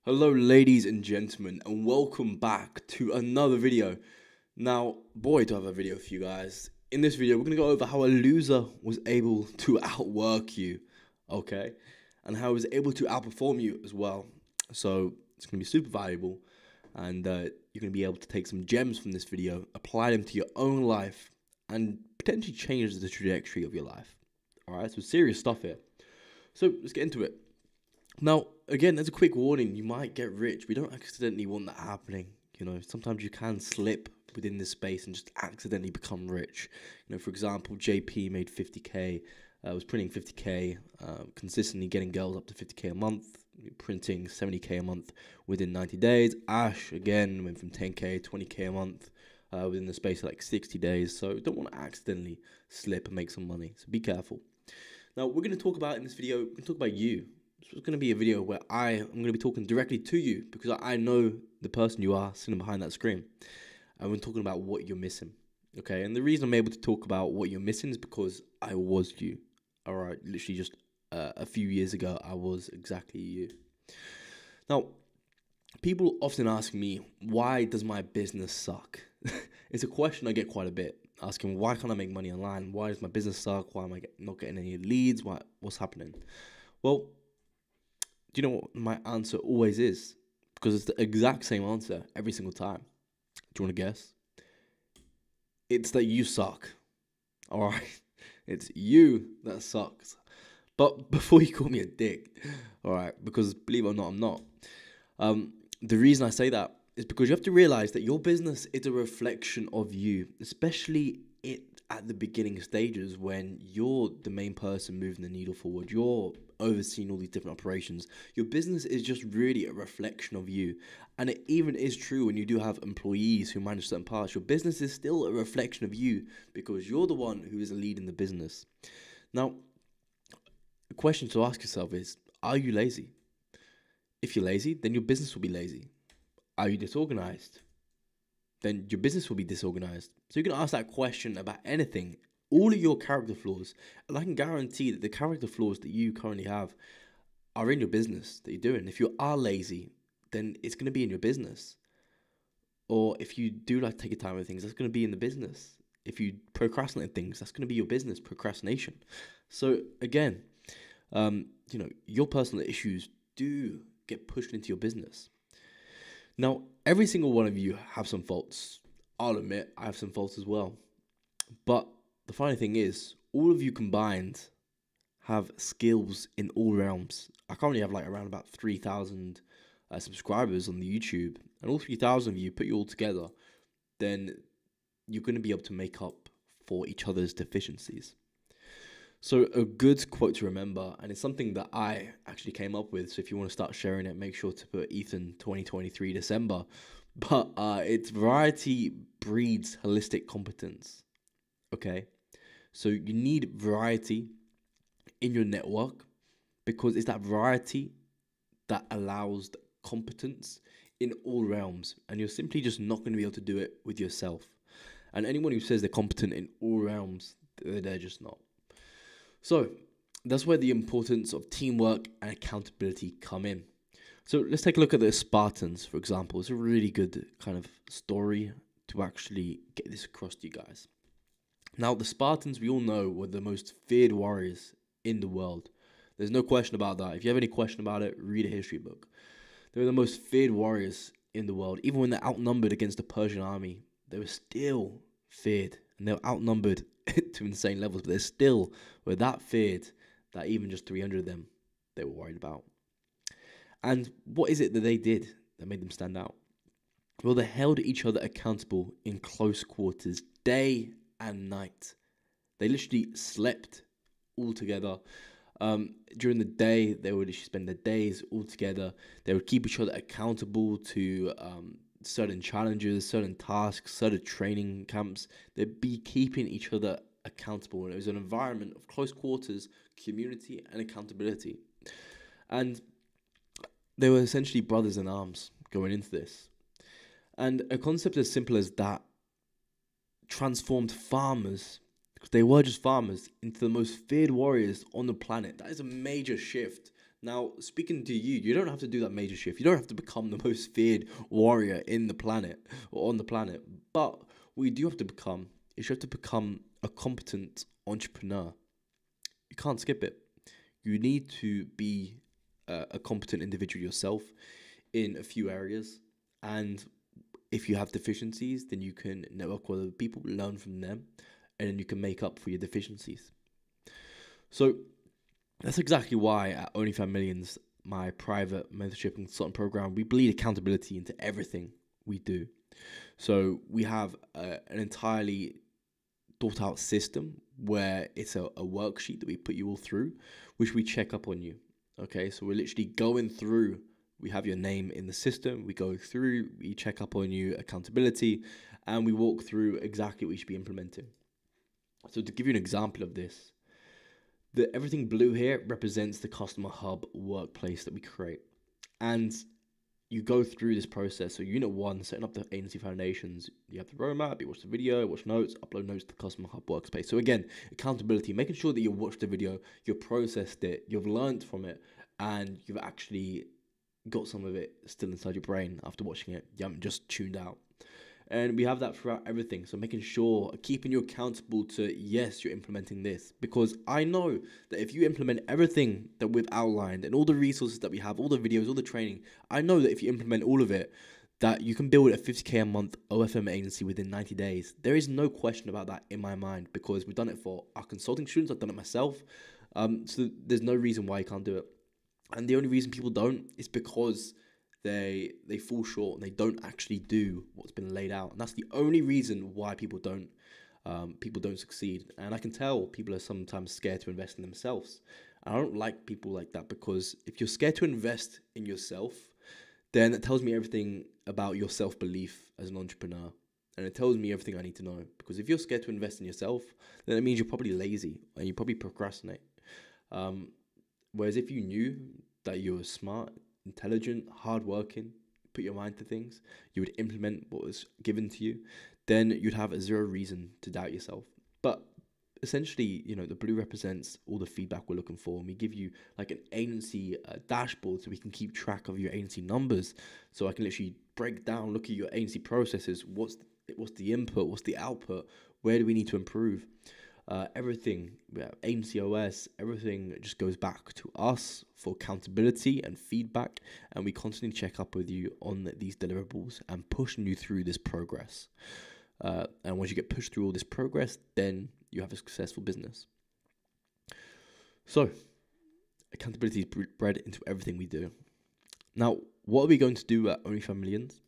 Hello ladies and gentlemen, and welcome back to another video. Now, boy do I have a video for you guys. In this video, we're going to go over how a loser was able to outwork you, okay? And how he was able to outperform you as well. So, it's going to be super valuable, and you're going to be able to take some gems from this video, apply them to your own life, and potentially change the trajectory of your life. Alright, so serious stuff here. So, let's get into it. Now, again, as a quick warning, you might get rich. We don't accidentally want that happening. You know, sometimes you can slip within this space and just accidentally become rich. You know, for example, JP made 50K, was printing 50K, consistently getting girls up to 50K a month, printing 70K a month within 90 days. Ash, again, went from 10K, 20K a month within the space of like 60 days. So don't want to accidentally slip and make some money. So be careful. Now, we're going to talk about in this video, we're going to talk about you. It's going to be a video where I'm going to be talking directly to you because I know the person you are sitting behind that screen. And we're talking about what you're missing. Okay, and the reason I'm able to talk about what you're missing is because I was you. All right, literally just a few years ago, I was exactly you. Now, people often ask me, why does my business suck? It's a question I get quite a bit. Asking, why can't I make money online? Why does my business suck? Why am I not getting any leads? What's happening? Well, do you know what my answer always is? Because it's the exact same answer every single time. Do you want to guess? It's that you suck. All right? It's you that sucks. But before you call me a dick, all right, because believe it or not, I'm not. The reason I say that is because you have to realize that your business is a reflection of you, especially at the beginning stages when you're the main person moving the needle forward. You're overseeing all these different operations. Your business is just really a reflection of you. And it even is true when you do have employees who manage certain parts. Your business is still a reflection of you because you're the one who is leading the business. Now, the question to ask yourself is, are you lazy? If you're lazy, then your business will be lazy. Are you disorganized? Then your business will be disorganized. So you can ask that question about anything, all of your character flaws, and I can guarantee that the character flaws that you currently have are in your business that you're doing. If you are lazy, then it's going to be in your business. Or if you do like to take your time with things, that's going to be in the business. If you procrastinate things, that's going to be your business, procrastination. So again, your personal issues do get pushed into your business. Now, every single one of you have some faults. I'll admit I have some faults as well. But the funny thing is, all of you combined have skills in all realms. I currently have like around about 3,000 subscribers on the YouTube. And all 3,000 of you, put you all together, then you're going to be able to make up for each other's deficiencies. So a good quote to remember, and it's something that I actually came up with, so if you want to start sharing it, make sure to put Ethan 2023 December. But it's variety breeds holistic competence, okay? So you need variety in your network because it's that variety that allows the competence in all realms, and you're simply just not going to be able to do it with yourself. And anyone who says they're competent in all realms, they're just not. So that's where the importance of teamwork and accountability come in. So let's take a look at the Spartans, for example. It's a really good kind of story to actually get this across to you guys. Now, the Spartans, we all know, were the most feared warriors in the world. There's no question about that. If you have any question about it, read a history book. They were the most feared warriors in the world. Even when they're outnumbered against the Persian army, they were still feared. And they were outnumbered to insane levels, but they still were that feared that even just 300 of them they were worried about. And what is it that they did that made them stand out? Well, they held each other accountable in close quarters, day and night. They literally slept all together. During the day, they would spend their days all together. They would keep each other accountable to certain challenges, certain tasks, certain training camps. They'd be keeping each other accountable. And it was an environment of close quarters, community, and accountability. And they were essentially brothers in arms going into this. And a concept as simple as that transformed farmers, because they were just farmers, into the most feared warriors on the planet. That is a major shift Now, speaking to you, you don't have to do that major shift. You don't have to become the most feared warrior in the planet or on the planet. But what you do have to become is you have to become a competent entrepreneur. You can't skip it. You need to be a competent individual yourself in a few areas. And if you have deficiencies, then you can network with other people, learn from them, and then you can make up for your deficiencies. So that's exactly why at OnlyFans Millions, my private mentorship and consultant program, we bleed accountability into everything we do. So we have an entirely thought out system where it's a worksheet that we put you all through, which we check up on you. Okay, so we're literally going through. We have your name in the system. We go through, we check up on you, accountability, and we walk through exactly what you should be implementing. So to give you an example of this, everything blue here represents the customer hub workplace that we create. And you go through this process. So unit 1, setting up the agency foundations, you have the roadmap, you watch the video, watch notes, upload notes to the customer hub workspace. So again, accountability, making sure that you watched the video, you've processed it, you've learned from it, and you've actually got some of it still inside your brain after watching it. You haven't just tuned out. And we have that throughout everything. So making sure, keeping you accountable to, yes, you're implementing this. Because I know that if you implement everything that we've outlined and all the resources that we have, all the videos, all the training, I know that if you implement all of it, that you can build a 50K a month OFM agency within 90 days. There is no question about that in my mind, because we've done it for our consulting students. I've done it myself. So there's no reason why you can't do it. And the only reason people don't is because they fall short and they don't actually do what's been laid out. And that's the only reason why people don't succeed. And I can tell people are sometimes scared to invest in themselves. I don't like people like that, because if you're scared to invest in yourself, then it tells me everything about your self-belief as an entrepreneur. And it tells me everything I need to know. Because if you're scared to invest in yourself, then it means you're probably lazy and you probably procrastinate. Whereas if you knew that you were smart, intelligent, hardworking, put your mind to things, you would implement what was given to you, then you'd have zero reason to doubt yourself. But essentially, the blue represents all the feedback we're looking for, and we give you like an agency dashboard so we can keep track of your agency numbers. So I can literally break down, look at your agency processes, what's the input, what's the output, where do we need to improve. Everything, agency OS, everything just goes back to us for accountability and feedback, and we constantly check up with you on these deliverables and pushing you through this progress. And once you get pushed through all this progress, then you have a successful business. So, accountability is bred into everything we do. Now, what are we going to do at OnlyFans Millions?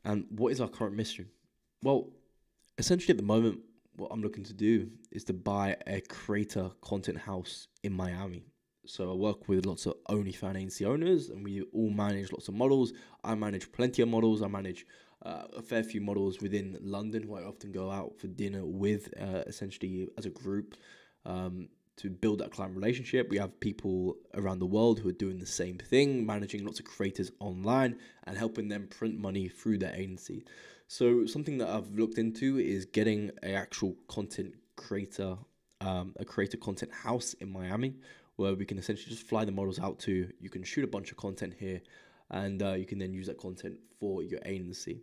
And what is our current mission? Well, essentially at the moment, what I'm looking to do is to buy a creator content house in Miami. So I work with lots of OnlyFans agency owners, and we all manage lots of models. I manage plenty of models. I manage a fair few models within London who I often go out for dinner with, essentially as a group, to build that client relationship. We have people around the world who are doing the same thing, managing lots of creators online and helping them print money through their agency. So something that I've looked into is getting an actual content creator, a creator content house in Miami, where we can essentially just fly the models out to. You can shoot a bunch of content here, and you can then use that content for your agency.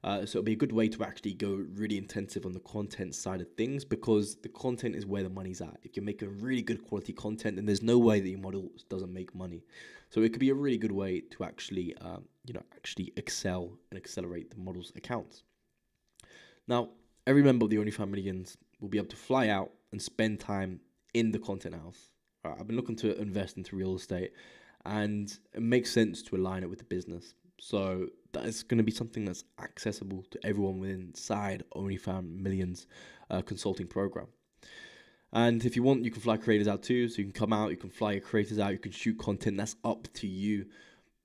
So it'll be a good way to actually go really intensive on the content side of things, because the content is where the money's at. If you're making really good quality content, then there's no way that your model doesn't make money. So it could be a really good way to actually, actually excel and accelerate the model's accounts. Now, every member of the OnlyFans Millions will be able to fly out and spend time in the content house. I've been looking to invest into real estate, and it makes sense to align it with the business. So that is going to be something that's accessible to everyone within inside OnlyFans Millions consulting program. And if you want, you can fly creators out too. So you can come out, you can fly your creators out, you can shoot content. That's up to you.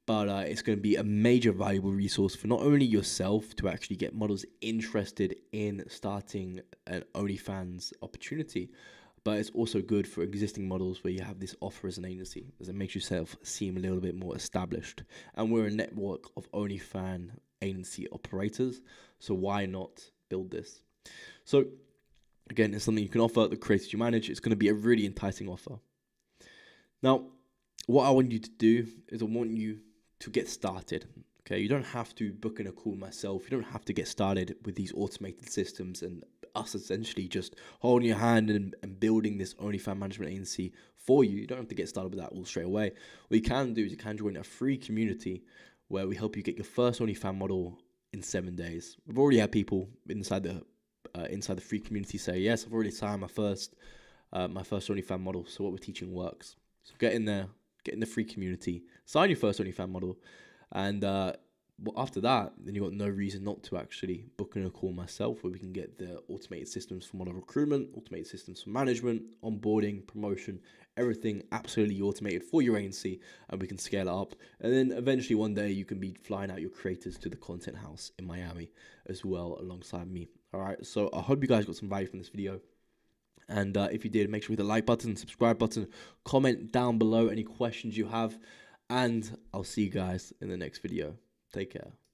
But it's going to be a major valuable resource for not only yourself to actually get models interested in starting an OnlyFans opportunity, but it's also good for existing models where you have this offer as an agency, as it makes yourself seem a little bit more established. And we're a network of OnlyFans agency operators, so why not build this? So again, it's something you can offer the creators you manage. It's going to be a really enticing offer. Now, what I want you to do is I want you to get started. Okay, you don't have to book in a call myself. You don't have to get started with these automated systems and us essentially just holding your hand and building this OnlyFans management agency for you. You don't have to get started with that all straight away. What you can do is you can join a free community where we help you get your first OnlyFans model in 7 days. We've already had people inside the free community say, yes, I've already signed my first OnlyFans model. So what we're teaching works. So get in there, get in the free community, sign your first OnlyFans model, and after that, then you've got no reason not to actually book in a call myself, where we can get the automated systems for model recruitment, automated systems for management, onboarding, promotion, everything absolutely automated for your agency, and we can scale it up. And then eventually one day you can be flying out your creators to the content house in Miami as well alongside me. All right, so I hope you guys got some value from this video. And if you did, make sure you hit the like button, subscribe button, comment down below any questions you have. And I'll see you guys in the next video. Take care.